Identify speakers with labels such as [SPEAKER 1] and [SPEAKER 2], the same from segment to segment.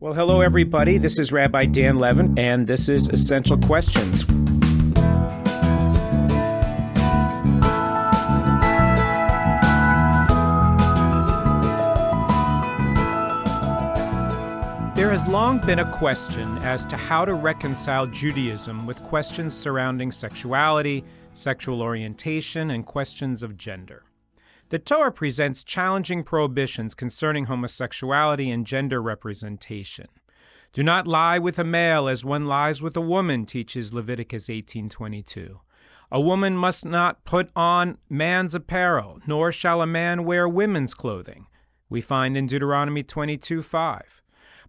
[SPEAKER 1] Well, hello, everybody. This is Rabbi Dan Levin, and this is Essential Questions. There has long been a question as to how to reconcile Judaism with questions surrounding sexuality, sexual orientation, and questions of gender. The Torah presents challenging prohibitions concerning homosexuality and gender representation. Do not lie with a male as one lies with a woman, teaches Leviticus 18:22. A woman must not put on man's apparel, nor shall a man wear women's clothing, we find in Deuteronomy 22:5.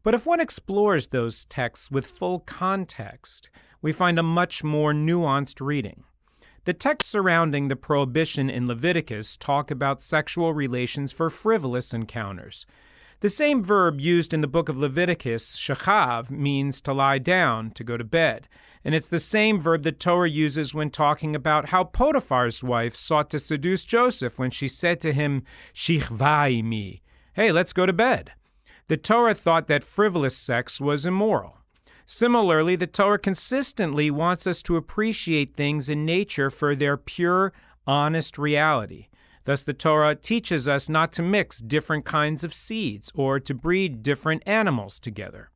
[SPEAKER 1] But if one explores those texts with full context, we find a much more nuanced reading. The texts surrounding the prohibition in Leviticus talk about sexual relations for frivolous encounters. The same verb used in the book of Leviticus, shachav, means to lie down, to go to bed. And it's the same verb the Torah uses when talking about how Potiphar's wife sought to seduce Joseph when she said to him, shichvai mi, hey, let's go to bed. The Torah thought that frivolous sex was immoral. Similarly, the Torah consistently wants us to appreciate things in nature for their pure, honest reality. Thus, the Torah teaches us not to mix different kinds of seeds or to breed different animals together.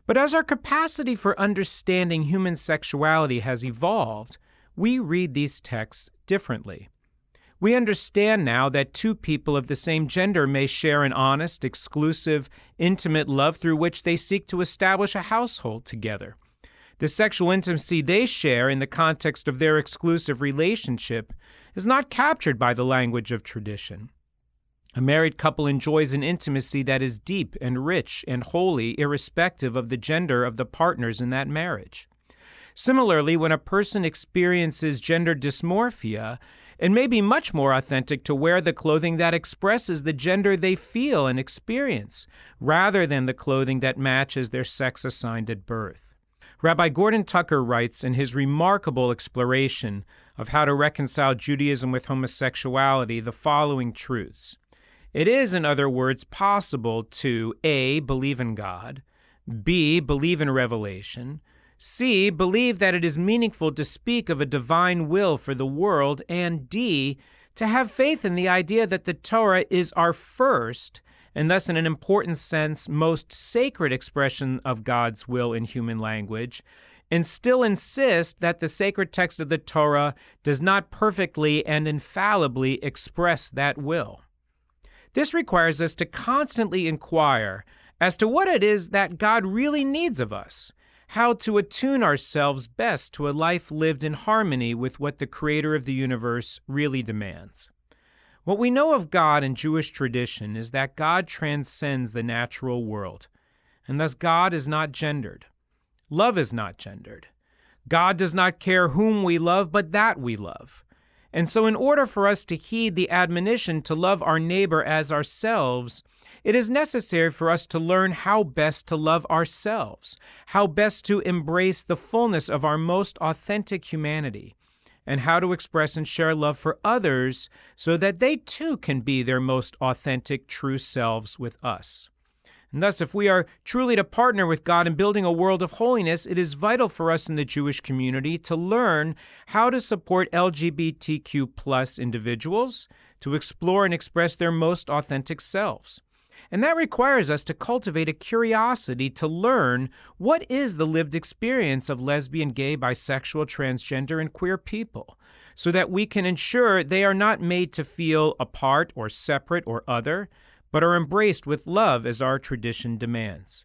[SPEAKER 1] But as our capacity for understanding human sexuality has evolved, we read these texts differently. We understand now that two people of the same gender may share an honest, exclusive, intimate love through which they seek to establish a household together. The sexual intimacy they share in the context of their exclusive relationship is not captured by the language of tradition. A married couple enjoys an intimacy that is deep and rich and holy, irrespective of the gender of the partners in that marriage. Similarly, when a person experiences gender dysmorphia, it may be much more authentic to wear the clothing that expresses the gender they feel and experience, rather than the clothing that matches their sex assigned at birth. Rabbi Gordon Tucker writes in his remarkable exploration of how to reconcile Judaism with homosexuality the following truths. It is, in other words, possible to A, believe in God, B, believe in revelation, C, believe that it is meaningful to speak of a divine will for the world, and D, to have faith in the idea that the Torah is our first, and thus in an important sense, most sacred expression of God's will in human language, and still insist that the sacred text of the Torah does not perfectly and infallibly express that will. This requires us to constantly inquire as to what it is that God really needs of us, how to attune ourselves best to a life lived in harmony with what the Creator of the universe really demands. What we know of God in Jewish tradition is that God transcends the natural world, and thus God is not gendered. Love is not gendered. God does not care whom we love, but that we love. And so in order for us to heed the admonition to love our neighbor as ourselves, it is necessary for us to learn how best to love ourselves, how best to embrace the fullness of our most authentic humanity, and how to express and share love for others so that they too can be their most authentic, true selves with us. And thus, if we are truly to partner with God in building a world of holiness, it is vital for us in the Jewish community to learn how to support LGBTQ+ individuals, to explore and express their most authentic selves. And that requires us to cultivate a curiosity to learn what is the lived experience of lesbian, gay, bisexual, transgender, and queer people, so that we can ensure they are not made to feel apart or separate or other, but are embraced with love as our tradition demands.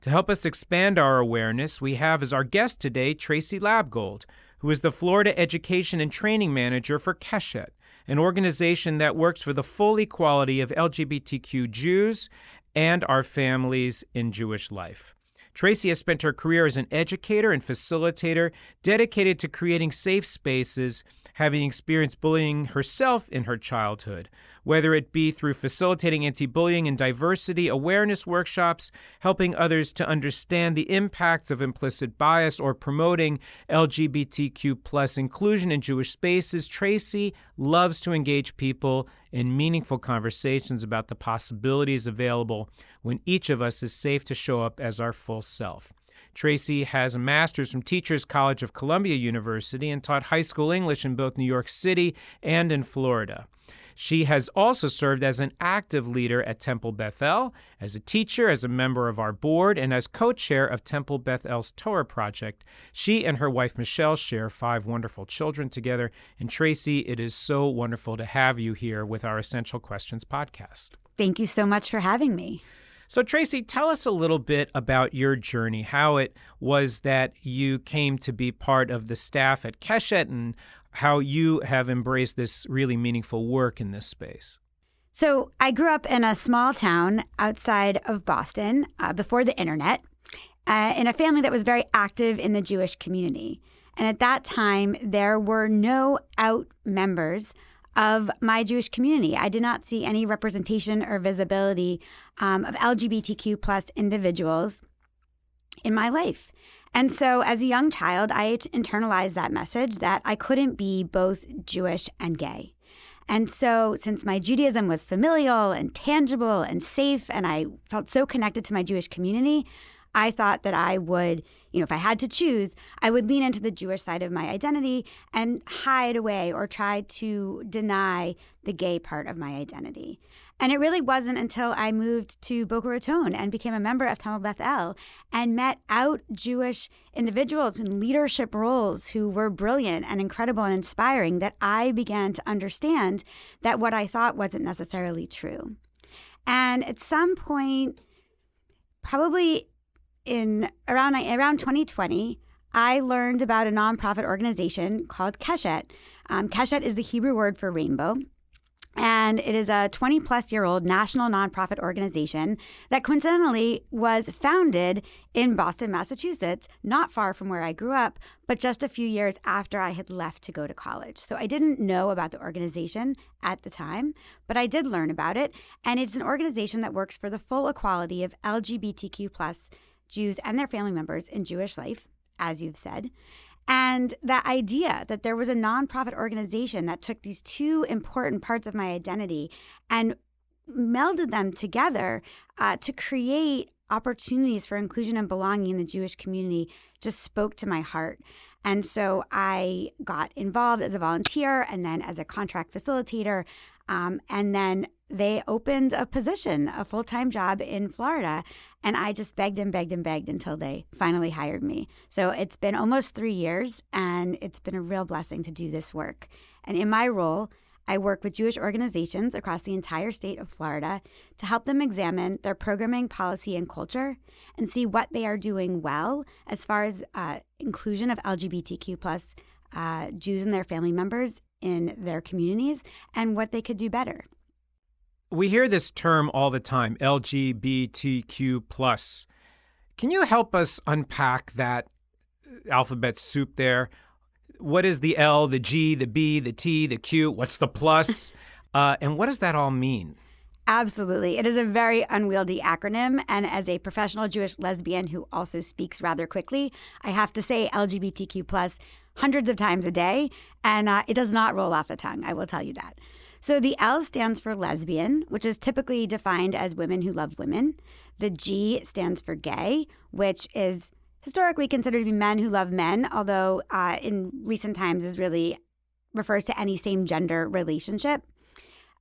[SPEAKER 1] To help us expand our awareness, we have as our guest today Tracey Labgold, who is the Florida Education and Training Manager for Keshet, an organization that works for the full equality of LGBTQ Jews and our families in Jewish life. Tracey has spent her career as an educator and facilitator dedicated to creating safe spaces, having experienced bullying herself in her childhood, whether it be through facilitating anti-bullying and diversity awareness workshops, helping others to understand the impacts of implicit bias, or promoting LGBTQ plus inclusion in Jewish spaces. Tracey loves to engage people in meaningful conversations about the possibilities available when each of us is safe to show up as our full self. Tracey has a master's from Teachers College of Columbia University and taught high school English in both New York City and in Florida. She has also served as an active leader at Temple Bethel, as a teacher, as a member of our board, and as co-chair of Temple Bethel's Torah Project. She and her wife Michelle share 5 wonderful children together. And Tracey, it is so wonderful to have you here with our Essential Questions podcast.
[SPEAKER 2] Thank you so much for having me.
[SPEAKER 1] So Tracey, tell us a little bit about your journey, how it was that you came to be part of the staff at Keshet and how you have embraced this really meaningful work in this space.
[SPEAKER 2] So I grew up in a small town outside of Boston before the internet, in a family that was very active in the Jewish community. And at that time, there were no out members of my Jewish community. I did not see any representation or visibility of LGBTQ plus individuals in my life. And so as a young child, I internalized that message that I couldn't be both Jewish and gay. And so since my Judaism was familial and tangible and safe, and I felt so connected to my Jewish community, I thought that I would, if I had to choose, I would lean into the Jewish side of my identity and hide away or try to deny the gay part of my identity. And it really wasn't until I moved to Boca Raton and became a member of Temple Bethel and met out Jewish individuals in leadership roles who were brilliant and incredible and inspiring that I began to understand that what I thought wasn't necessarily true. And at some point, probably in around 2020, I learned about a nonprofit organization called Keshet. Keshet is the Hebrew word for rainbow. And it is a 20-plus-year-old national nonprofit organization that coincidentally was founded in Boston, Massachusetts, not far from where I grew up, but just a few years after I had left to go to college. So I didn't know about the organization at the time, but I did learn about it. And it's an organization that works for the full equality of LGBTQ plus Jews and their family members in Jewish life, as you've said. And that idea that there was a nonprofit organization that took these two important parts of my identity and melded them together to create opportunities for inclusion and belonging in the Jewish community just spoke to my heart. And so I got involved as a volunteer and then as a contract facilitator. And then they opened a position, a full-time job in Florida. And I just begged and begged and begged until they finally hired me. So it's been almost 3 years, and it's been a real blessing to do this work. And in my role, I work with Jewish organizations across the entire state of Florida to help them examine their programming, policy, and culture and see what they are doing well as far as inclusion of LGBTQ plus Jews and their family members in their communities and what they could do better.
[SPEAKER 1] We hear this term all the time, LGBTQ plus. Can you help us unpack that alphabet soup there? What is the L, the G, the B, the T, the Q? What's the plus? And what does that all mean?
[SPEAKER 2] Absolutely. It is a very unwieldy acronym. And as a professional Jewish lesbian who also speaks rather quickly, I have to say LGBTQ plus hundreds of times a day. And it does not roll off the tongue. I will tell you that. So the L stands for lesbian, which is typically defined as women who love women. The G stands for gay, which is historically considered to be men who love men, although in recent times refers to any same gender relationship.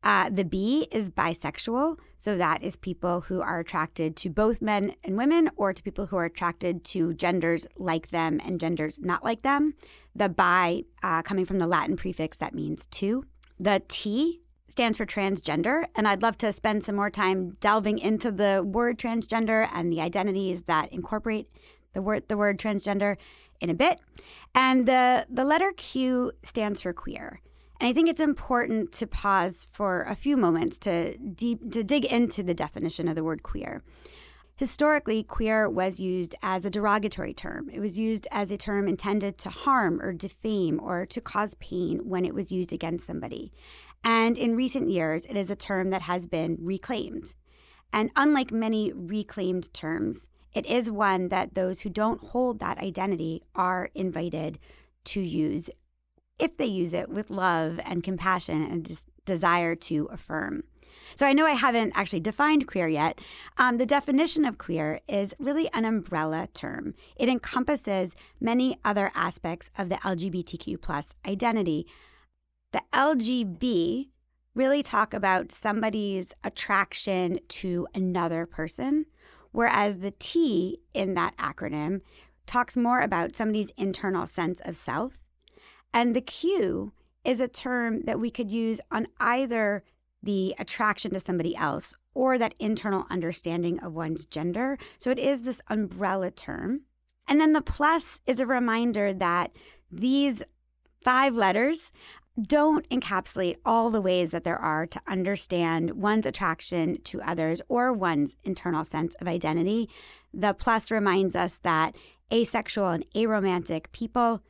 [SPEAKER 2] The B is bisexual, so that is people who are attracted to both men and women or to people who are attracted to genders like them and genders not like them. The bi coming from the Latin prefix that means two. The T stands for transgender, and I'd love to spend some more time delving into the word transgender and the identities that incorporate the word transgender in a bit. And the letter Q stands for queer. And I think it's important to pause for a few moments to dig into the definition of the word queer. Historically, queer was used as a derogatory term. It was used as a term intended to harm or defame or to cause pain when it was used against somebody. And in recent years, it is a term that has been reclaimed. And unlike many reclaimed terms, it is one that those who don't hold that identity are invited to use if they use it with love and compassion and desire to affirm. So I know I haven't actually defined queer yet. The definition of queer is really an umbrella term. It encompasses many other aspects of the LGBTQ plus identity. The LGB really talk about somebody's attraction to another person, whereas the T in that acronym talks more about somebody's internal sense of self. And the Q is a term that we could use on either the attraction to somebody else or that internal understanding of one's gender. So it is this umbrella term. And then the plus is a reminder that these 5 letters don't encapsulate all the ways that there are to understand one's attraction to others or one's internal sense of identity. The plus reminds us that asexual and aromantic people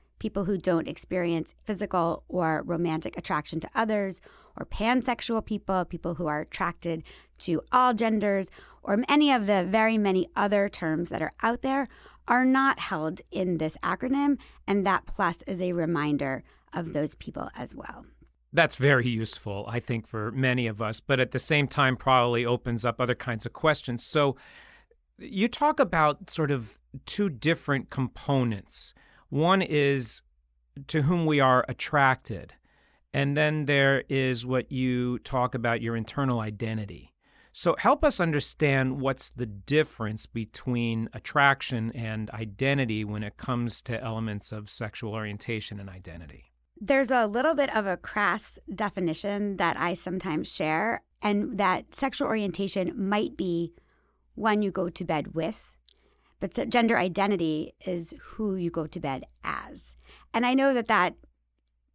[SPEAKER 2] who don't experience physical or romantic attraction to others, or pansexual people who are attracted to all genders, or any of the very many other terms that are out there, are not held in this acronym, and that plus is a reminder of those people as well.
[SPEAKER 1] That's very useful, I think, for many of us, but at the same time probably opens up other kinds of questions. So you talk about sort of 2 different components. One is to whom we are attracted, and then there is what you talk about, your internal identity. So help us understand what's the difference between attraction and identity when it comes to elements of sexual orientation and identity.
[SPEAKER 2] There's a little bit of a crass definition that I sometimes share, and that sexual orientation might be one you go to bed with, but gender identity is who you go to bed as. And I know that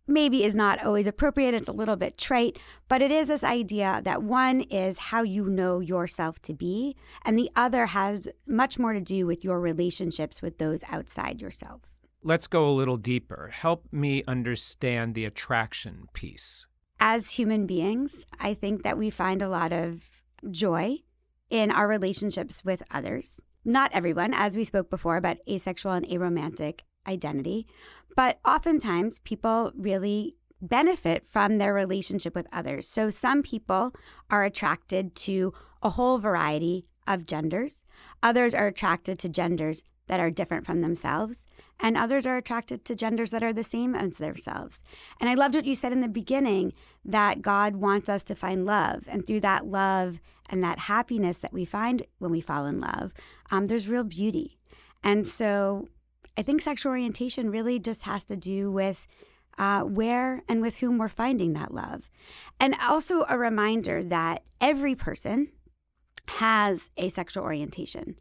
[SPEAKER 2] maybe is not always appropriate. It's a little bit trite, but it is this idea that one is how you know yourself to be, and the other has much more to do with your relationships with those outside yourself.
[SPEAKER 1] Let's go a little deeper. Help me understand the attraction piece.
[SPEAKER 2] As human beings, I think that we find a lot of joy in our relationships with others. Not everyone, as we spoke before about asexual and aromantic identity, but oftentimes people really benefit from their relationship with others. So some people are attracted to a whole variety of genders. Others are attracted to genders that are different from themselves, and others are attracted to genders that are the same as themselves. And I loved what you said in the beginning, that God wants us to find love, and through that love and that happiness that we find when we fall in love, there's real beauty. And so I think sexual orientation really just has to do with where and with whom we're finding that love. And also a reminder that every person has a sexual orientation.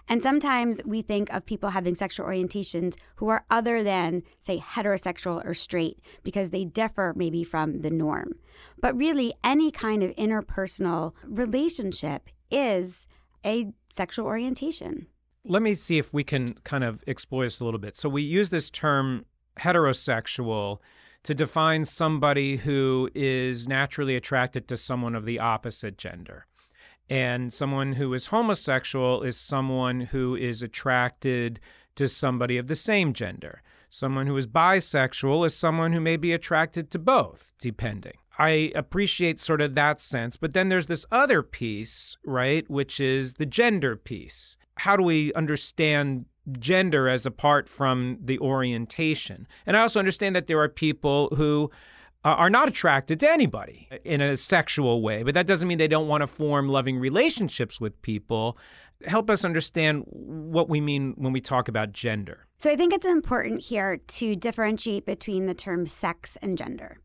[SPEAKER 2] And sometimes we think of people having sexual orientations who are other than, say, heterosexual or straight, because they differ maybe from the norm. But really, any kind of interpersonal relationship is a sexual orientation.
[SPEAKER 1] Let me see if we can kind of explore this a little bit. So we use this term heterosexual to define somebody who is naturally attracted to someone of the opposite gender. And someone who is homosexual is someone who is attracted to somebody of the same gender. Someone who is bisexual is someone who may be attracted to both, depending. I appreciate sort of that sense, but then there's this other piece, right, which is the gender piece. How do we understand gender as apart from the orientation? And I also understand that there are people who are not attracted to anybody in a sexual way, but that doesn't mean they don't want to form loving relationships with people. Help us understand what we mean when we talk about gender.
[SPEAKER 2] So I think it's important here to differentiate between the terms sex and gender.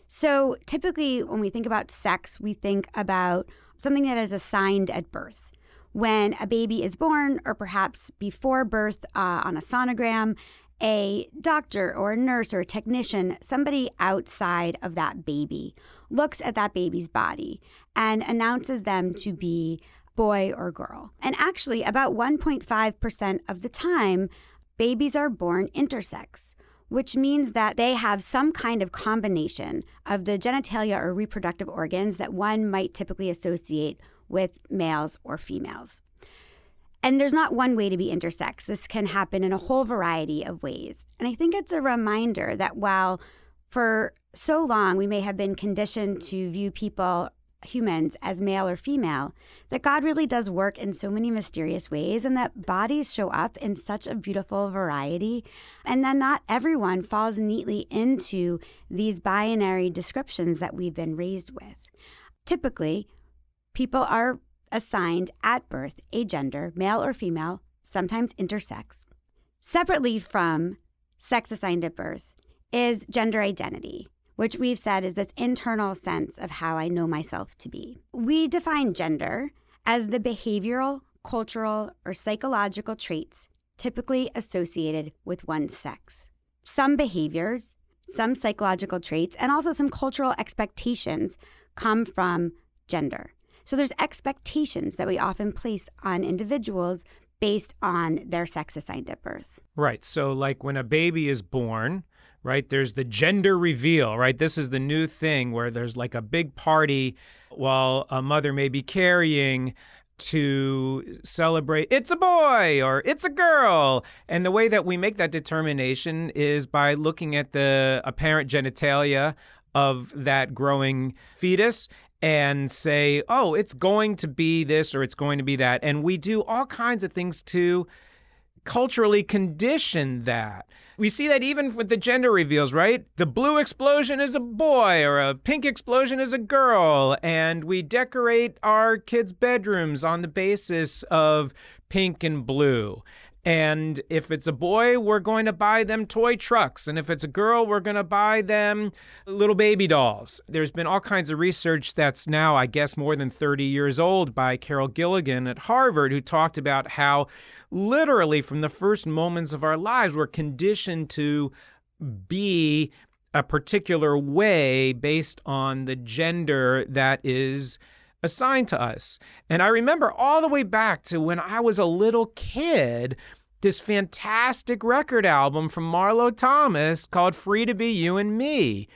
[SPEAKER 2] So typically when we think about sex, we think about something that is assigned at birth. When a baby is born, or perhaps before birth on a sonogram, a doctor or a nurse or a technician, somebody outside of that baby, looks at that baby's body and announces them to be boy or girl. And actually, about 1.5% of the time, babies are born intersex, which means that they have some kind of combination of the genitalia or reproductive organs that one might typically associate with males or females. And there's not one way to be intersex. This can happen in a whole variety of ways. And I think it's a reminder that while for so long we may have been conditioned to view people, humans, as male or female, that God really does work in so many mysterious ways and that bodies show up in such a beautiful variety, and that not everyone falls neatly into these binary descriptions that we've been raised with. Typically, people are assigned at birth a gender, male or female, sometimes intersex. Separately from sex assigned at birth is gender identity, which we've said is this internal sense of how I know myself to be. We define gender as the behavioral, cultural, or psychological traits typically associated with one's sex. Some behaviors, some psychological traits, and also some cultural expectations come from gender. So there's expectations that we often place on individuals based on their sex assigned at birth.
[SPEAKER 1] Right. So like when a baby is born, right, there's the gender reveal, right? This is the new thing where there's like a big party while a mother may be carrying to celebrate it's a boy or it's a girl. And the way that we make that determination is by looking at the apparent genitalia of that growing fetus and say, oh, it's going to be this or it's going to be that. And we do all kinds of things to culturally condition that. We see that even with the gender reveals, right? The blue explosion is a boy or a pink explosion is a girl. And we decorate our kids' bedrooms on the basis of pink and blue. And if it's a boy, we're going to buy them toy trucks. And if it's a girl, we're going to buy them little baby dolls. There's been all kinds of research that's now, I guess, more than 30 years old by Carol Gilligan at Harvard, who talked about how literally from the first moments of our lives, we're conditioned to be a particular way based on the gender that is assigned to us. And I remember all the way back to when I was a little kid, this fantastic record album from Marlo Thomas called Free to Be You and Me.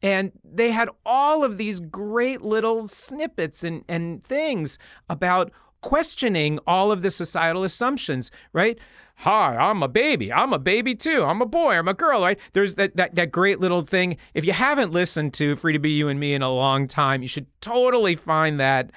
[SPEAKER 1] And they had all of these great little snippets and things about questioning all of the societal assumptions, right? Hi, I'm a baby. I'm a baby too. I'm a boy. I'm a girl, right? There's that great little thing. If you haven't listened to Free to Be You and Me in a long time, you should totally find that.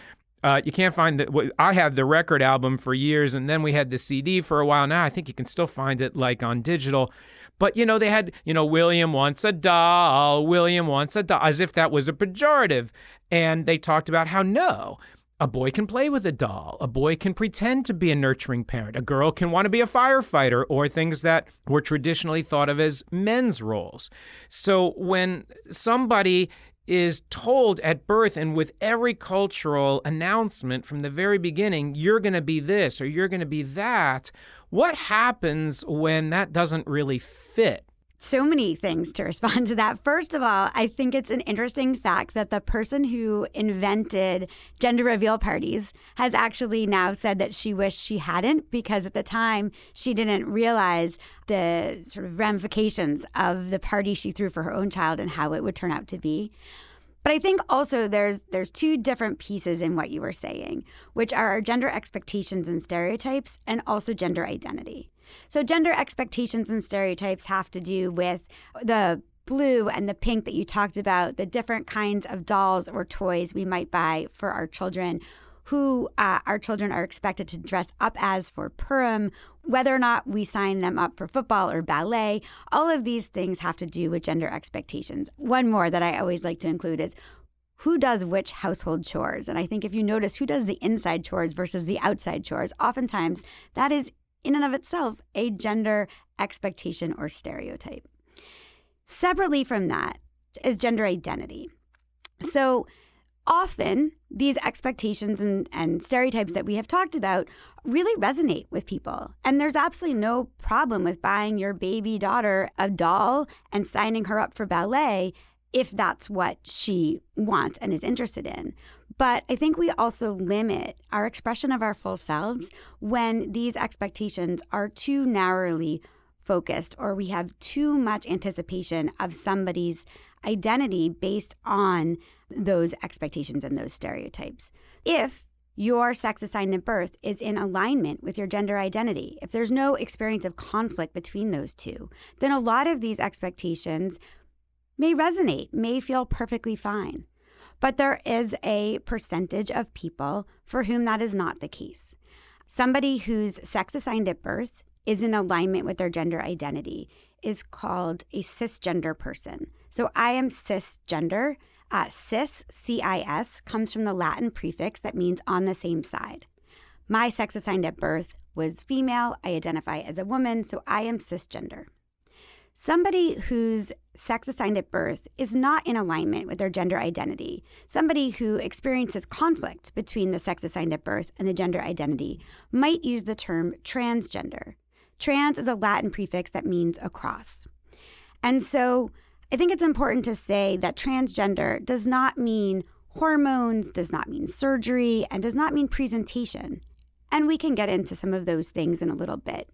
[SPEAKER 1] You can't find that. I had the record album for years, and then we had the CD for a while. Now I think you can still find it like on digital. But, you know, they had, William wants a doll, William wants a doll, as if that was a pejorative. And they talked about how no, a boy can play with a doll. A boy can pretend to be a nurturing parent. A girl can want to be a firefighter, or things that were traditionally thought of as men's roles. So when somebody is told at birth and with every cultural announcement from the very beginning, you're going to be this or you're going to be that, what happens when that doesn't really fit?
[SPEAKER 2] So many things to respond to that. First of all, I think it's an interesting fact that the person who invented gender reveal parties has actually now said that she wished she hadn't, because at the time she didn't realize the sort of ramifications of the party she threw for her own child and how it would turn out to be. But I think also there's two different pieces in what you were saying, which are our gender expectations and stereotypes, and also gender identity. So gender expectations and stereotypes have to do with the blue and the pink that you talked about, the different kinds of dolls or toys we might buy for our children, who our children are expected to dress up as for Purim, whether or not we sign them up for football or ballet. All of these things have to do with gender expectations. One more that I always like to include is who does which household chores. And I think if you notice who does the inside chores versus the outside chores, oftentimes that is in and of itself a gender expectation or stereotype. Separately from that is gender identity. So often these expectations and stereotypes that we have talked about really resonate with people. And there's absolutely no problem with buying your baby daughter a doll and signing her up for ballet if that's what she wants and is interested in. But I think we also limit our expression of our full selves when these expectations are too narrowly focused, or we have too much anticipation of somebody's identity based on those expectations and those stereotypes. If your sex assigned at birth is in alignment with your gender identity, if there's no experience of conflict between those two, then a lot of these expectations may resonate, may feel perfectly fine. But there is a percentage of people for whom that is not the case. Somebody whose sex assigned at birth is in alignment with their gender identity is called a cisgender person. So I am cisgender. Cis, C-I-S, comes from the Latin prefix that means on the same side. My sex assigned at birth was female. I identify as a woman, so I am cisgender. Somebody whose sex assigned at birth is not in alignment with their gender identity, somebody who experiences conflict between the sex assigned at birth and the gender identity, might use the term transgender. Trans is a Latin prefix that means across. And so I think it's important to say that transgender does not mean hormones, does not mean surgery, and does not mean presentation. And we can get into some of those things in a little bit.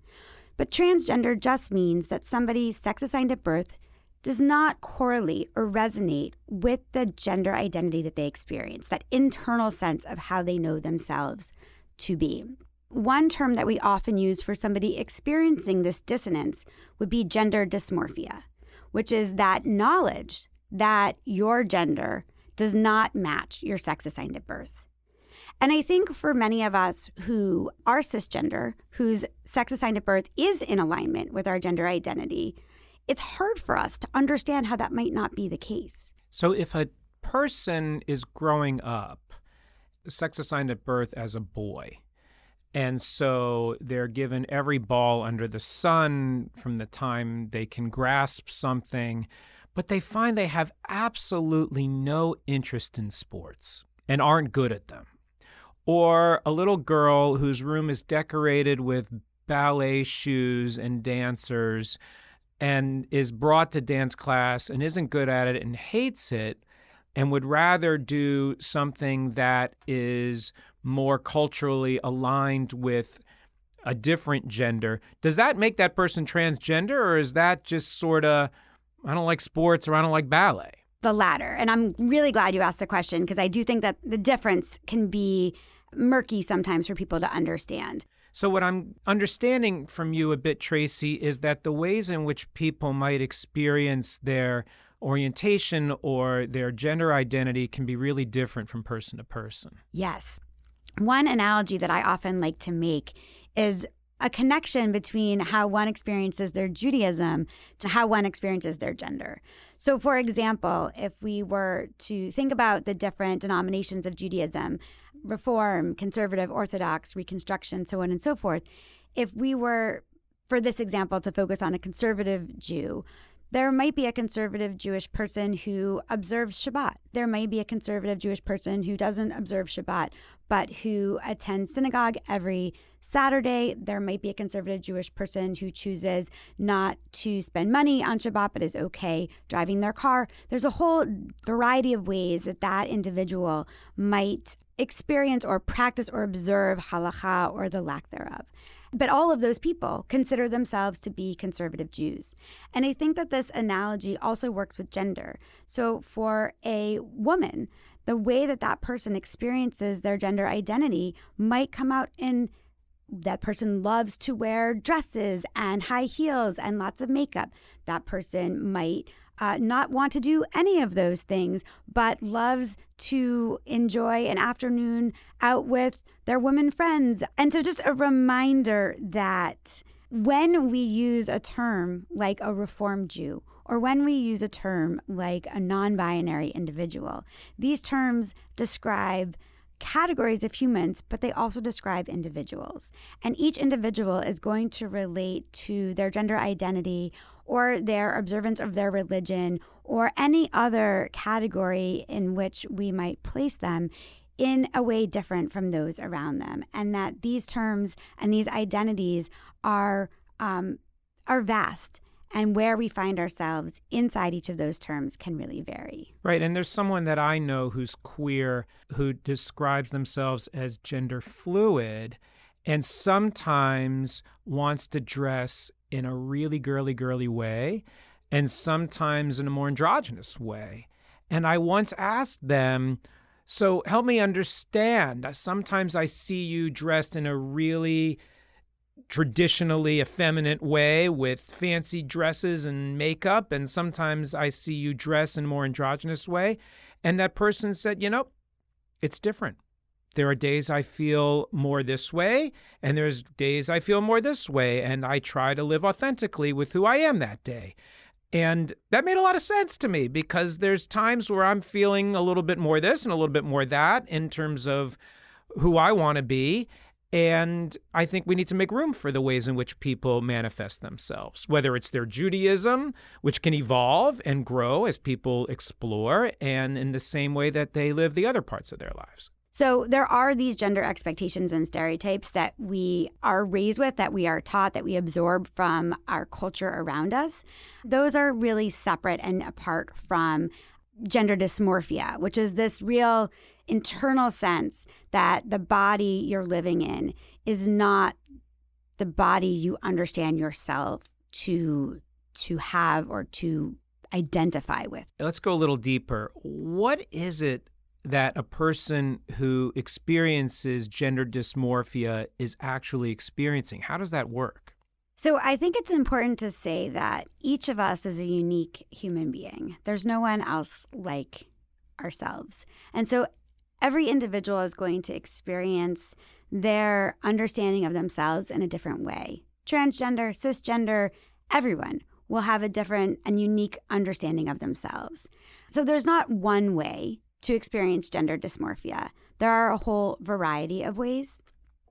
[SPEAKER 2] But transgender just means that somebody's sex assigned at birth does not correlate or resonate with the gender identity that they experience, that internal sense of how they know themselves to be. One term that we often use for somebody experiencing this dissonance would be gender dysmorphia, which is that knowledge that your gender does not match your sex assigned at birth. And I think for many of us who are cisgender, whose sex assigned at birth is in alignment with our gender identity, it's hard for us to understand how that might not be the case.
[SPEAKER 1] So if a person is growing up, sex assigned at birth as a boy, and so they're given every ball under the sun from the time they can grasp something, but they find they have absolutely no interest in sports and aren't good at them. Or a little girl whose room is decorated with ballet shoes and dancers and is brought to dance class and isn't good at it and hates it and would rather do something that is more culturally aligned with a different gender. Does that make that person transgender, or is that just sort of, I don't like sports or I don't like ballet?
[SPEAKER 2] The latter. And I'm really glad you asked the question, because I do think that the difference can be murky sometimes for people to understand.
[SPEAKER 1] So what I'm understanding from you a bit, Tracey, is that the ways in which people might experience their orientation or their gender identity can be really different from person to person.
[SPEAKER 2] Yes. One analogy that I often like to make is a connection between how one experiences their Judaism to how one experiences their gender. So, for example, if we were to think about the different denominations of Judaism, Reform, Conservative, Orthodox, Reconstruction, so on and so forth, if we were, for this example, to focus on a conservative Jew, there might be a conservative Jewish person who observes Shabbat. There might be a conservative Jewish person who doesn't observe Shabbat, but who attends synagogue every Saturday. There might be a conservative Jewish person who chooses not to spend money on Shabbat, but is okay driving their car. There's a whole variety of ways that that individual might experience or practice or observe halakha or the lack thereof. But all of those people consider themselves to be conservative Jews. And I think that this analogy also works with gender. So for a woman, the way that that person experiences their gender identity might come out in that person loves to wear dresses and high heels and lots of makeup. That person might not want to do any of those things, but loves to enjoy an afternoon out with their women friends. And so just a reminder that when we use a term like a Reformed Jew, or when we use a term like a non-binary individual, these terms describe categories of humans, but they also describe individuals. And each individual is going to relate to their gender identity or their observance of their religion or any other category in which we might place them in a way different from those around them. And that these terms and these identities are vast And where we find ourselves inside each of those terms can really vary.
[SPEAKER 1] Right. And there's someone that I know who's queer who describes themselves as gender fluid and sometimes wants to dress in a really girly way and sometimes in a more androgynous way. And I once asked them, so help me understand. Sometimes I see you dressed in a really traditionally effeminate way with fancy dresses and makeup, and sometimes I see you dress in a more androgynous way. And that person said, it's different. There are days I feel more this way, and there's days I feel more this way, and I try to live authentically with who I am that day. And that made a lot of sense to me because there's times where I'm feeling a little bit more this and a little bit more that in terms of who I want to be. And I think we need to make room for the ways in which people manifest themselves, whether it's their Judaism, which can evolve and grow as people explore, and in the same way that they live the other parts of their lives.
[SPEAKER 2] So there are these gender expectations and stereotypes that we are raised with, that we are taught, that we absorb from our culture around us. Those are really separate and apart from gender dysmorphia, which is this real internal sense that the body you're living in is not the body you understand yourself to have or to identify with.
[SPEAKER 1] Let's go a little deeper. What is it that a person who experiences gender dysmorphia is actually experiencing? How does that work?
[SPEAKER 2] So I think it's important to say that each of us is a unique human being. There's no one else like ourselves. And so every individual is going to experience their understanding of themselves in a different way. Transgender, cisgender, everyone will have a different and unique understanding of themselves. So there's not one way to experience gender dysmorphia. There are a whole variety of ways.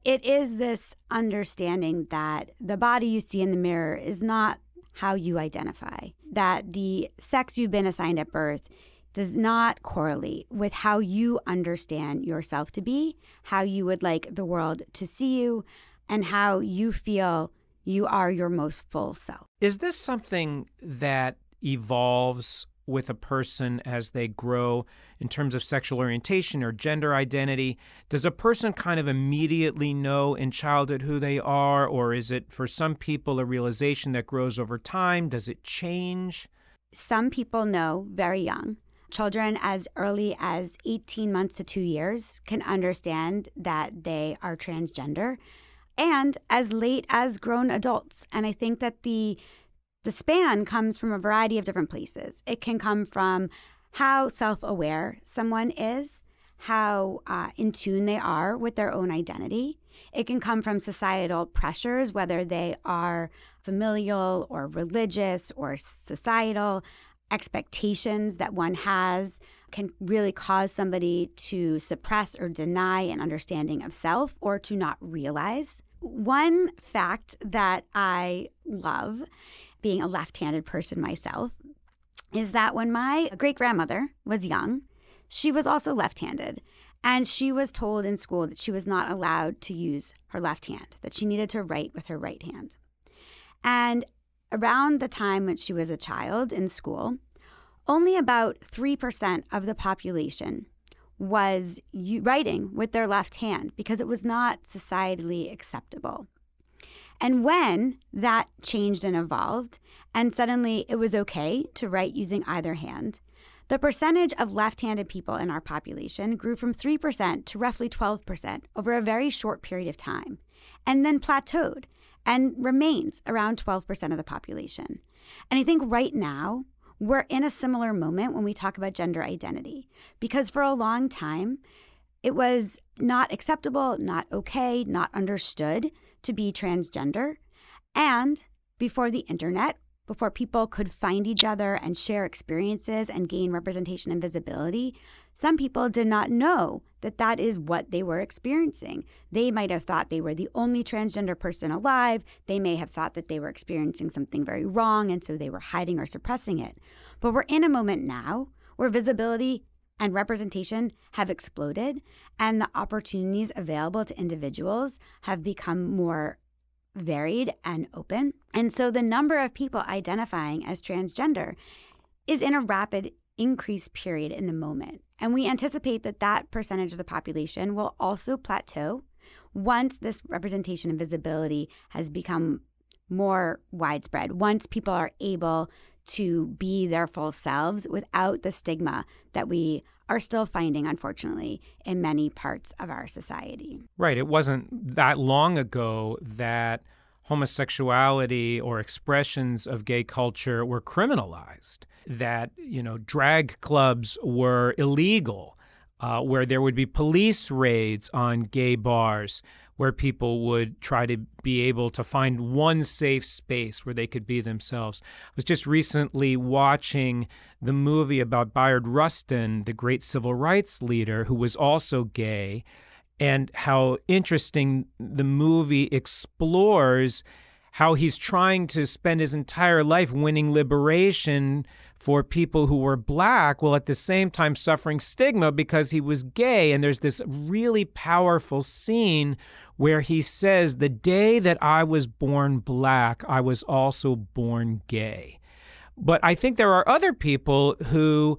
[SPEAKER 2] It is this understanding that the body you see in the mirror is not how you identify, that the sex you've been assigned at birth does not correlate with how you understand yourself to be, how you would like the world to see you, and how you feel you are your most full self.
[SPEAKER 1] Is this something that evolves with a person as they grow in terms of sexual orientation or gender identity? Does a person kind of immediately know in childhood who they are, or is it for some people a realization that grows over time? Does it change?
[SPEAKER 2] Some people know very young. Children as early as 18 months to 2 years can understand that they are transgender, and as late as grown adults. And I think that the span comes from a variety of different places. It can come from how self-aware someone is, how in tune they are with their own identity. It can come from societal pressures, whether they are familial or religious or societal expectations that one has can really cause somebody to suppress or deny an understanding of self or to not realize. One fact that I love, being a left-handed person myself, is that when my great-grandmother was young, she was also left-handed. And she was told in school that she was not allowed to use her left hand, that she needed to write with her right hand. And around the time when she was a child in school, only about 3% of the population was writing with their left hand because it was not societally acceptable. And when that changed and evolved, and suddenly it was okay to write using either hand, the percentage of left-handed people in our population grew from 3% to roughly 12% over a very short period of time, and then plateaued and remains around 12% of the population. And I think right now, we're in a similar moment when we talk about gender identity, because for a long time, it was not acceptable, not okay, not understood to be transgender. And before the internet, before people could find each other and share experiences and gain representation and visibility, some people did not know that that is what they were experiencing. They might have thought they were the only transgender person alive. They may have thought that they were experiencing something very wrong, and so they were hiding or suppressing it. But we're in a moment now where visibility and representation have exploded, and the opportunities available to individuals have become more varied and open. And so the number of people identifying as transgender is in a rapid increase period in the moment. And we anticipate that that percentage of the population will also plateau once this representation and visibility has become more widespread, once people are able to be their full selves without the stigma that we are still finding, unfortunately, in many parts of our society.
[SPEAKER 1] Right. It wasn't that long ago that homosexuality or expressions of gay culture were criminalized, that, drag clubs were illegal, where there would be police raids on gay bars, where people would try to be able to find one safe space where they could be themselves. I was just recently watching the movie about Bayard Rustin, the great civil rights leader who was also gay, and how interesting the movie explores how he's trying to spend his entire life winning liberation for people who were Black, while at the same time suffering stigma because he was gay. And there's this really powerful scene where he says, "The day that I was born Black, I was also born gay." But I think there are other people who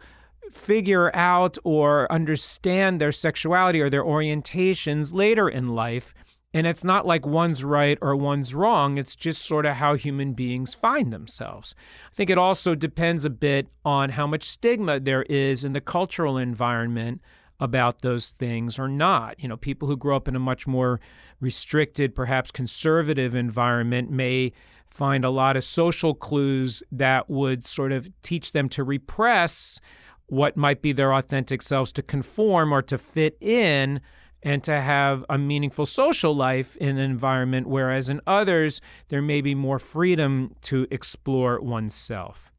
[SPEAKER 1] figure out or understand their sexuality or their orientations later in life. And it's not like one's right or one's wrong. It's just sort of how human beings find themselves. I think it also depends a bit on how much stigma there is in the cultural environment about those things or not. People who grow up in a much more restricted, perhaps conservative environment may find a lot of social clues that would sort of teach them to repress what might be their authentic selves, to conform or to fit in, and to have a meaningful social life in an environment, whereas in others, there may be more freedom to explore oneself.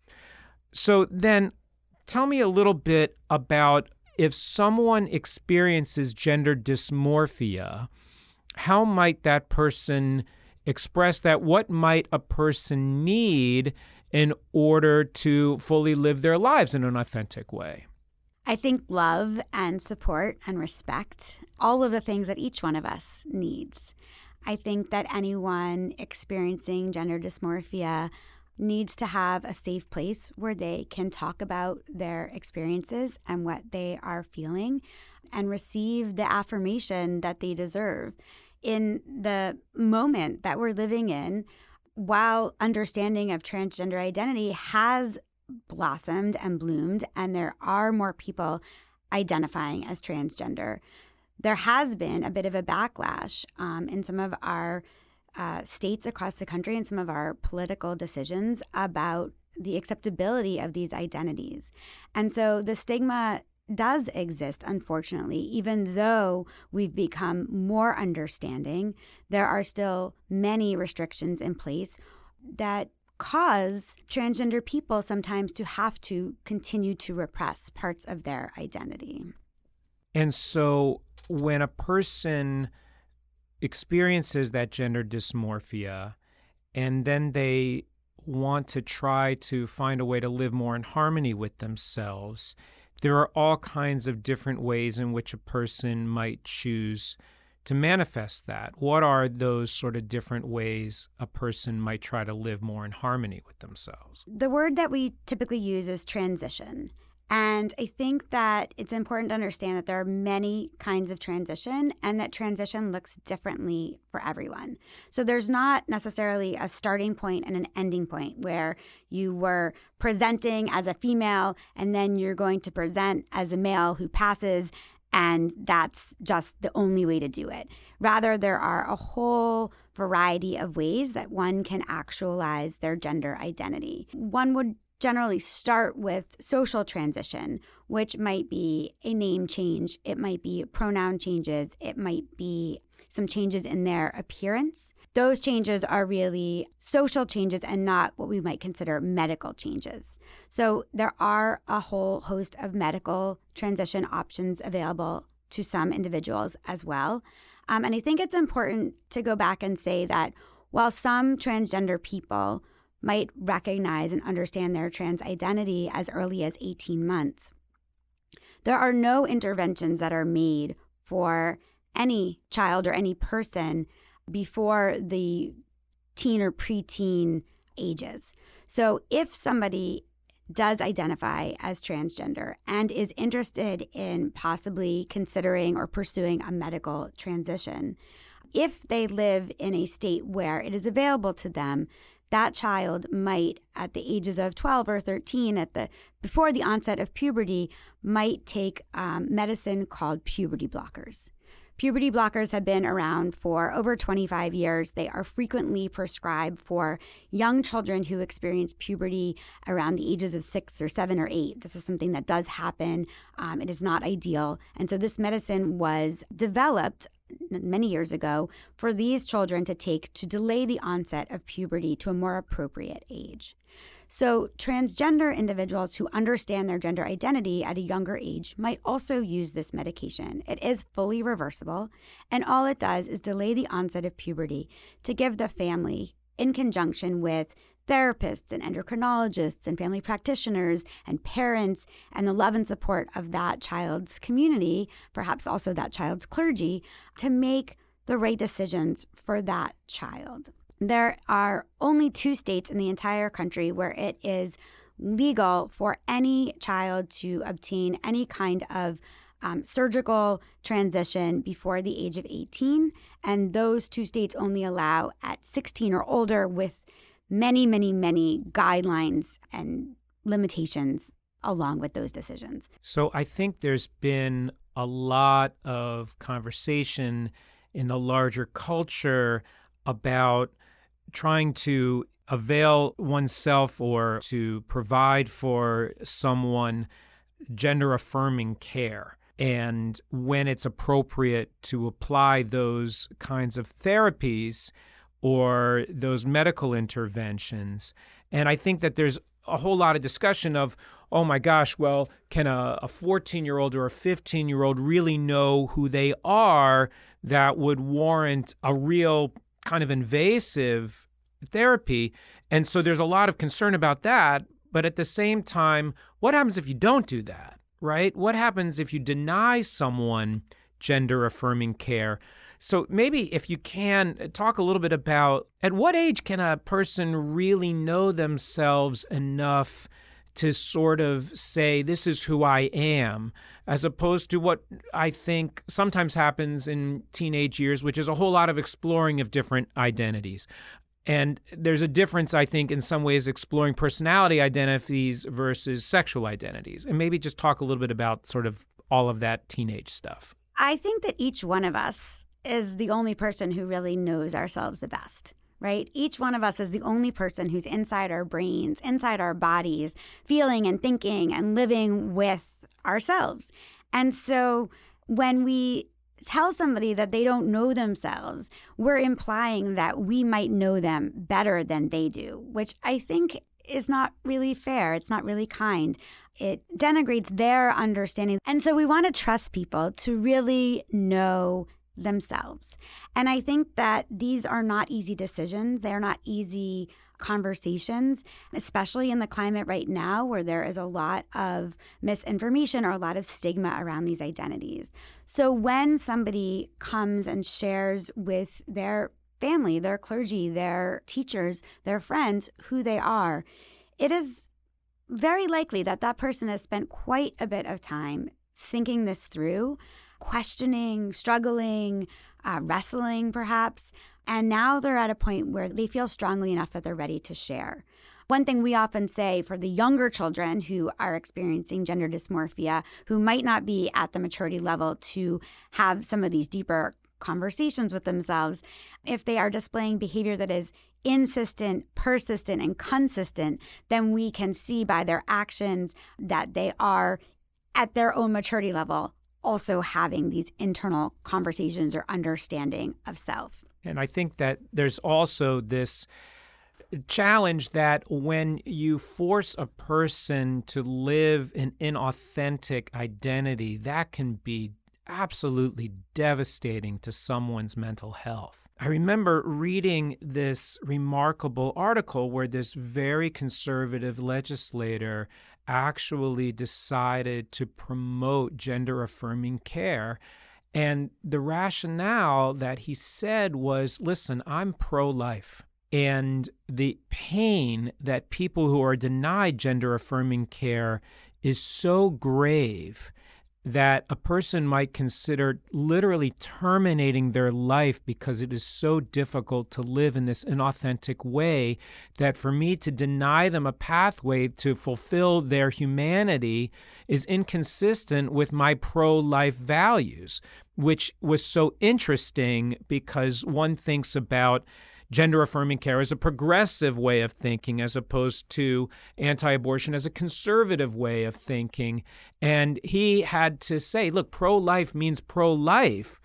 [SPEAKER 1] So then tell me a little bit about if someone experiences gender dysmorphia, how might that person express that? What might a person need in order to fully live their lives in an authentic way?
[SPEAKER 2] I think love and support and respect, all of the things that each one of us needs. I think that anyone experiencing gender dysmorphia needs to have a safe place where they can talk about their experiences and what they are feeling and receive the affirmation that they deserve. In the moment that we're living in, while understanding of transgender identity has blossomed and bloomed, and there are more people identifying as transgender, there has been a bit of a backlash in some of our states across the country and some of our political decisions about the acceptability of these identities. And so the stigma does exist, unfortunately. Even though we've become more understanding, there are still many restrictions in place that cause transgender people sometimes to have to continue to repress parts of their identity.
[SPEAKER 1] And so when a person experiences that gender dysmorphia and then they want to try to find a way to live more in harmony with themselves, there are all kinds of different ways in which a person might choose to manifest that. What are those sort of different ways a person might try to live more in harmony with themselves?
[SPEAKER 2] The word that we typically use is transition. And I think that it's important to understand that there are many kinds of transition and that transition looks differently for everyone. So there's not necessarily a starting point and an ending point where you were presenting as a female and then you're going to present as a male who passes, and that's just the only way to do it. Rather, there are a whole variety of ways that one can actualize their gender identity. One would generally start with social transition, which might be a name change, it might be pronoun changes, it might be some changes in their appearance. Those changes are really social changes and not what we might consider medical changes. So there are a whole host of medical transition options available to some individuals as well. And I think it's important to go back and say that while some transgender people might recognize and understand their trans identity as early as 18 months, there are no interventions that are made for any child or any person before the teen or preteen ages. So if somebody does identify as transgender and is interested in possibly considering or pursuing a medical transition, if they live in a state where it is available to them, that child might, at the ages of 12 or 13, before the onset of puberty, might take medicine called puberty blockers. Puberty blockers have been around for over 25 years. They are frequently prescribed for young children who experience puberty around the ages of 6 or 7 or 8. This is something that does happen. It is not ideal. And so this medicine was developed many years ago for these children to take to delay the onset of puberty to a more appropriate age. So transgender individuals who understand their gender identity at a younger age might also use this medication. It is fully reversible, and all it does is delay the onset of puberty to give the family, in conjunction with therapists and endocrinologists and family practitioners and parents and the love and support of that child's community, perhaps also that child's clergy, to make the right decisions for that child. There are only 2 states in the entire country where it is legal for any child to obtain any kind of surgical transition before the age of 18. And those 2 states only allow at 16 or older, with many, many, many guidelines and limitations along with those decisions.
[SPEAKER 1] So I think there's been a lot of conversation in the larger culture about trying to avail oneself or to provide for someone gender-affirming care, and when it's appropriate to apply those kinds of therapies or those medical interventions. And I think that there's a whole lot of discussion of, oh my gosh, well, can a 14-year-old or a 15-year-old really know who they are that would warrant a real kind of invasive therapy? And so there's a lot of concern about that. But at the same time, what happens if you don't do that, right? What happens if you deny someone gender-affirming care? So maybe if you can talk a little bit about, at what age can a person really know themselves enough to sort of say, this is who I am, as opposed to what I think sometimes happens in teenage years, which is a whole lot of exploring of different identities. And there's a difference, I think, in some ways exploring personality identities versus sexual identities. And maybe just talk a little bit about sort of all of that teenage stuff.
[SPEAKER 2] I think that each one of us is the only person who really knows ourselves the best, right? Each one of us is the only person who's inside our brains, inside our bodies, feeling and thinking and living with ourselves. And so when we tell somebody that they don't know themselves, we're implying that we might know them better than they do, which I think is not really fair. It's not really kind. It denigrates their understanding. And so we want to trust people to really know themselves. And I think that these are not easy decisions. They're not easy conversations, especially in the climate right now where there is a lot of misinformation or a lot of stigma around these identities. So when somebody comes and shares with their family, their clergy, their teachers, their friends, who they are, it is very likely that that person has spent quite a bit of time thinking this through, questioning, struggling, wrestling perhaps, and now they're at a point where they feel strongly enough that they're ready to share. One thing we often say for the younger children who are experiencing gender dysmorphia, who might not be at the maturity level to have some of these deeper conversations with themselves, if they are displaying behavior that is insistent, persistent, and consistent, then we can see by their actions that they are at their own maturity level also having these internal conversations or understanding of self.
[SPEAKER 1] And I think that there's also this challenge that when you force a person to live an inauthentic identity, that can be absolutely devastating to someone's mental health. I remember reading this remarkable article where this very conservative legislator actually decided to promote gender-affirming care. And the rationale that he said was, listen, I'm pro-life. And the pain that people who are denied gender-affirming care is so grave that a person might consider literally terminating their life because it is so difficult to live in this inauthentic way, that for me to deny them a pathway to fulfill their humanity is inconsistent with my pro-life values, which was so interesting because one thinks about gender-affirming care as a progressive way of thinking as opposed to anti-abortion as a conservative way of thinking. And he had to say, look, pro-life means pro-life.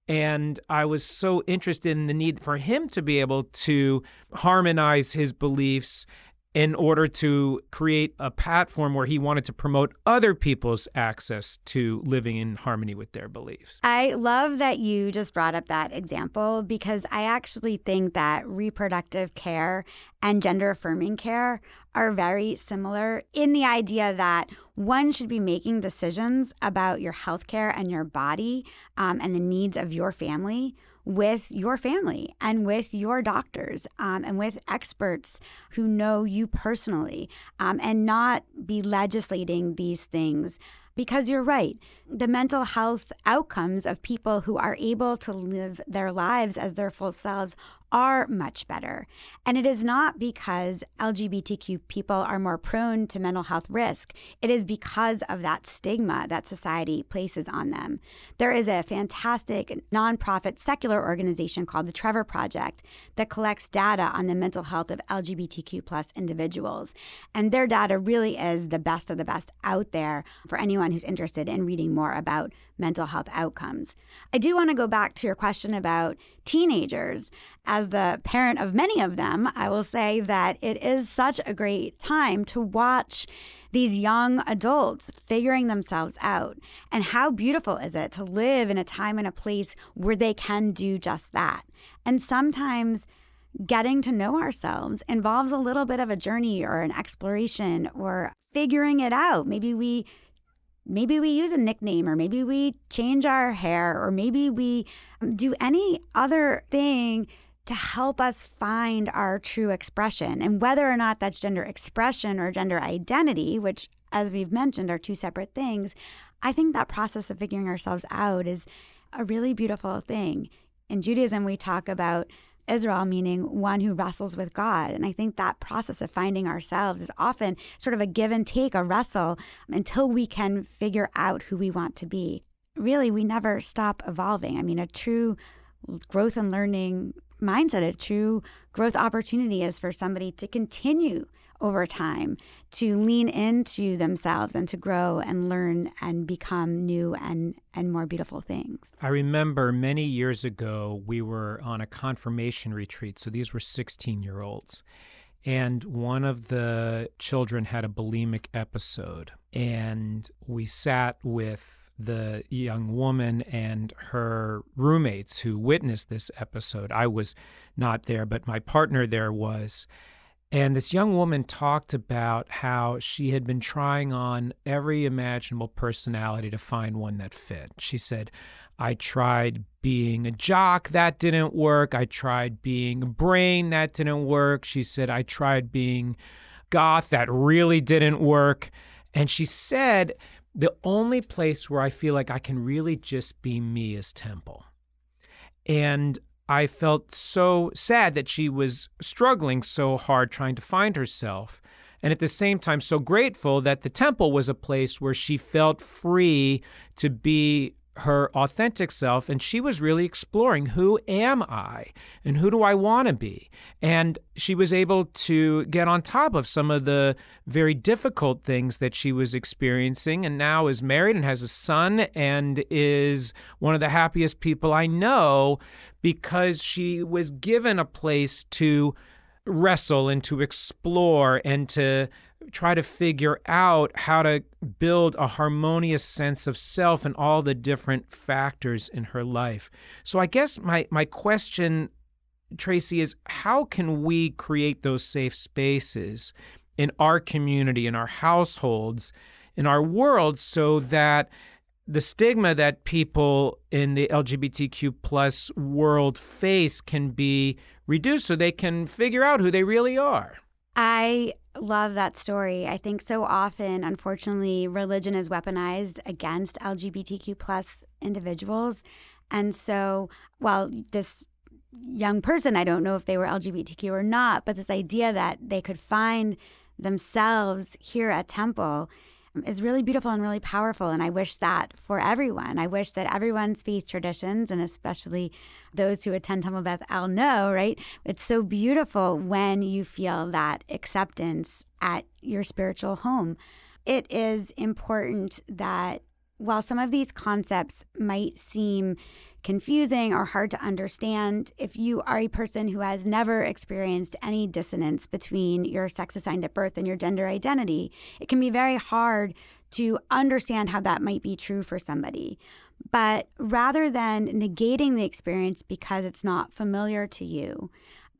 [SPEAKER 1] And I was so interested in the need for him to be able to harmonize his beliefs in order to create a platform where he wanted to promote other people's access to living in harmony with their beliefs.
[SPEAKER 2] I love that you just brought up that example, because I actually think that reproductive care and gender-affirming care are very similar in the idea that one should be making decisions about your healthcare and your body and the needs of your family with your family and with your doctors and with experts who know you personally, and not be legislating these things. Because you're right, the mental health outcomes of people who are able to live their lives as their full selves are much better. And it is not because LGBTQ people are more prone to mental health risk. It is because of that stigma that society places on them. There is a fantastic nonprofit secular organization called the Trevor Project that collects data on the mental health of LGBTQ plus individuals. And their data really is the best of the best out there for anyone who's interested in reading more about mental health outcomes. I do want to go back to your question about teenagers. As the parent of many of them, I will say that it is such a great time to watch these young adults figuring themselves out. And how beautiful is it to live in a time and a place where they can do just that? And sometimes getting to know ourselves involves a little bit of a journey or an exploration or figuring it out. Maybe we use a nickname, or maybe we change our hair, or maybe we do any other thing to help us find our true expression. And whether or not that's gender expression or gender identity, which, as we've mentioned, are two separate things, I think that process of figuring ourselves out is a really beautiful thing. In Judaism, we talk about Israel meaning one who wrestles with God. And I think that process of finding ourselves is often sort of a give and take, a wrestle, until we can figure out who we want to be. Really, we never stop evolving. I mean, a true growth and learning mindset, a true growth opportunity is for somebody to continue over time to lean into themselves and to grow and learn and become new and more beautiful things.
[SPEAKER 1] I remember many years ago, we were on a confirmation retreat. So these were 16-year-olds. And one of the children had a bulimic episode. And we sat with the young woman and her roommates who witnessed this episode. I was not there, but my partner there was. And this young woman talked about how she had been trying on every imaginable personality to find one that fit. She said, I tried being a jock, that didn't work. I tried being a brain, that didn't work. She said, I tried being goth, that really didn't work. And she said, the only place where I feel like I can really just be me is temple. And I felt so sad that she was struggling so hard trying to find herself. And at the same time, so grateful that the temple was a place where she felt free to be her authentic self. And she was really exploring, who am I and who do I want to be? And she was able to get on top of some of the very difficult things that she was experiencing, and now is married and has a son and is one of the happiest people I know, because she was given a place to wrestle and to explore and to try to figure out how to build a harmonious sense of self and all the different factors in her life. So I guess my question, Tracey, is how can we create those safe spaces in our community, in our households, in our world, so that the stigma that people in the LGBTQ plus world face can be reduced so they can figure out who they really are.
[SPEAKER 2] I love that story. I think so often, unfortunately, religion is weaponized against LGBTQ plus individuals. And so while this young person, I don't know if they were LGBTQ or not, but this idea that they could find themselves here at Temple is really beautiful and really powerful. And I wish that for everyone. I wish that everyone's faith traditions, and especially those who attend Temple Beth El know, right? It's so beautiful when you feel that acceptance at your spiritual home. It is important that while some of these concepts might seem confusing or hard to understand, if you are a person who has never experienced any dissonance between your sex assigned at birth and your gender identity, it can be very hard to understand how that might be true for somebody. But rather than negating the experience because it's not familiar to you,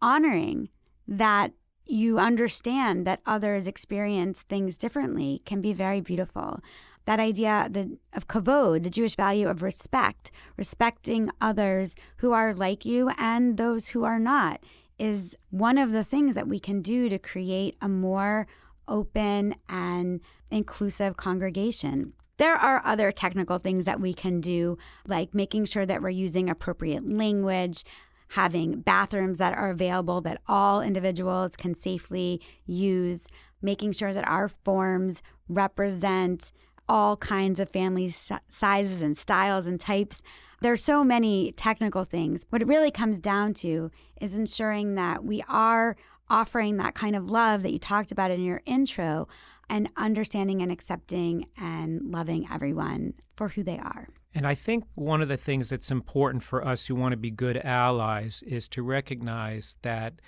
[SPEAKER 2] honoring that you understand that others experience things differently can be very beautiful. That idea of kavod, the Jewish value of respect, respecting others who are like you and those who are not, is one of the things that we can do to create a more open and inclusive congregation. There are other technical things that we can do, like making sure that we're using appropriate language, having bathrooms that are available that all individuals can safely use, making sure that our forms represent all kinds of family sizes and styles and types. There's so many technical things. What it really comes down to is ensuring that we are offering that kind of love that you talked about in your intro, and understanding and accepting and loving everyone for who they are.
[SPEAKER 1] And I think one of the things that's important for us who want to be good allies is to recognize that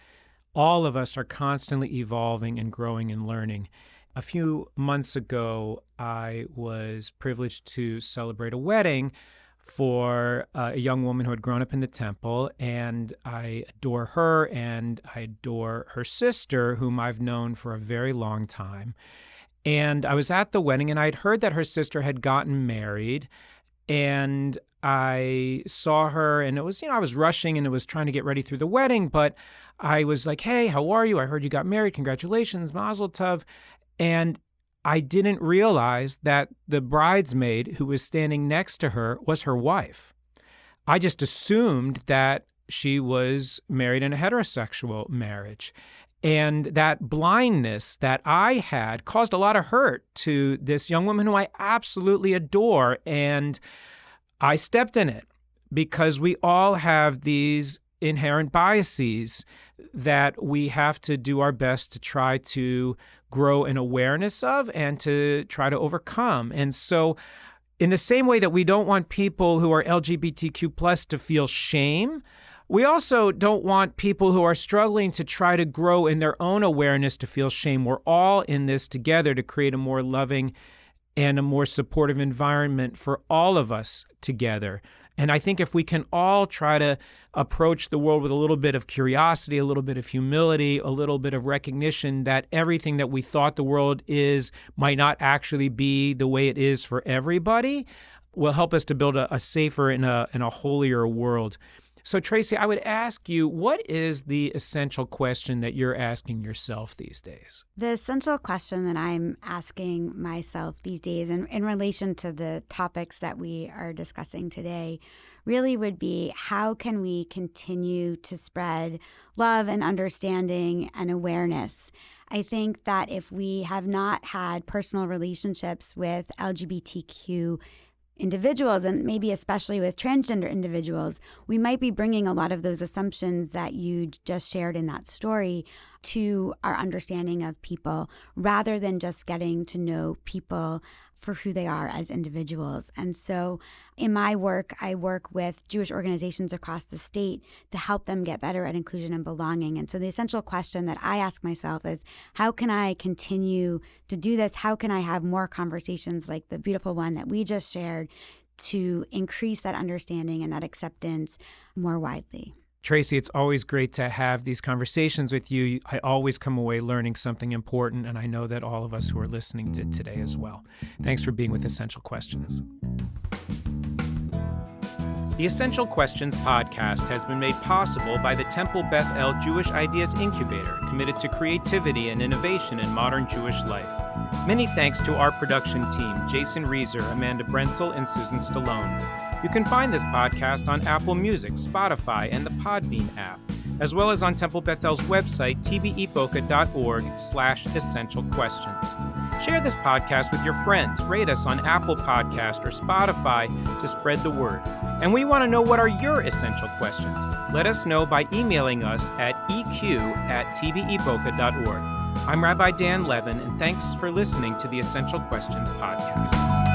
[SPEAKER 1] all of us are constantly evolving and growing and learning. A few months ago, I was privileged to celebrate a wedding for a young woman who had grown up in the temple, and I adore her and I adore her sister, whom I've known for a very long time. And I was at the wedding, and I'd heard that her sister had gotten married, and I saw her, and it was, I was rushing and it was trying to get ready through the wedding, but I was like, hey, how are you? I heard you got married. Congratulations, Mazel Tov. And I didn't realize that the bridesmaid who was standing next to her was her wife. I just assumed that she was married in a heterosexual marriage. And that blindness that I had caused a lot of hurt to this young woman who I absolutely adore. And I stepped in it because we all have these inherent biases that we have to do our best to try to grow an awareness of and to try to overcome. And so in the same way that we don't want people who are LGBTQ plus to feel shame, we also don't want people who are struggling to try to grow in their own awareness to feel shame. We're all in this together to create a more loving and a more supportive environment for all of us together. And I think if we can all try to approach the world with a little bit of curiosity, a little bit of humility, a little bit of recognition that everything that we thought the world is might not actually be the way it is for everybody, will help us to build a safer and a holier world. So, Tracey, I would ask you, what is the essential question that you're asking yourself these days?
[SPEAKER 2] The essential question that I'm asking myself these days in relation to the topics that we are discussing today really would be, how can we continue to spread love and understanding and awareness? I think that if we have not had personal relationships with LGBTQ individuals, and maybe especially with transgender individuals, we might be bringing a lot of those assumptions that you just shared in that story to our understanding of people, rather than just getting to know people for who they are as individuals. And so in my work, I work with Jewish organizations across the state to help them get better at inclusion and belonging. And so the essential question that I ask myself is, how can I continue to do this? How can I have more conversations like the beautiful one that we just shared to increase that understanding and that acceptance more widely?
[SPEAKER 1] Tracey, it's always great to have these conversations with you. I always come away learning something important, and I know that all of us who are listening did today as well. Thanks for being with Essential Questions. The Essential Questions podcast has been made possible by the Temple Beth El Jewish Ideas Incubator, committed to creativity and innovation in modern Jewish life. Many thanks to our production team, Jason Reeser, Amanda Brenzel, and Susan Stallone. You can find this podcast on Apple Music, Spotify, and the Podbean app, as well as on Temple Beth El's website, tbeboca.org/essential questions. Share this podcast with your friends. Rate us on Apple Podcast or Spotify to spread the word. And we want to know, what are your essential questions? Let us know by emailing us at eq@tbeboca.org. I'm Rabbi Dan Levin, and thanks for listening to the Essential Questions podcast.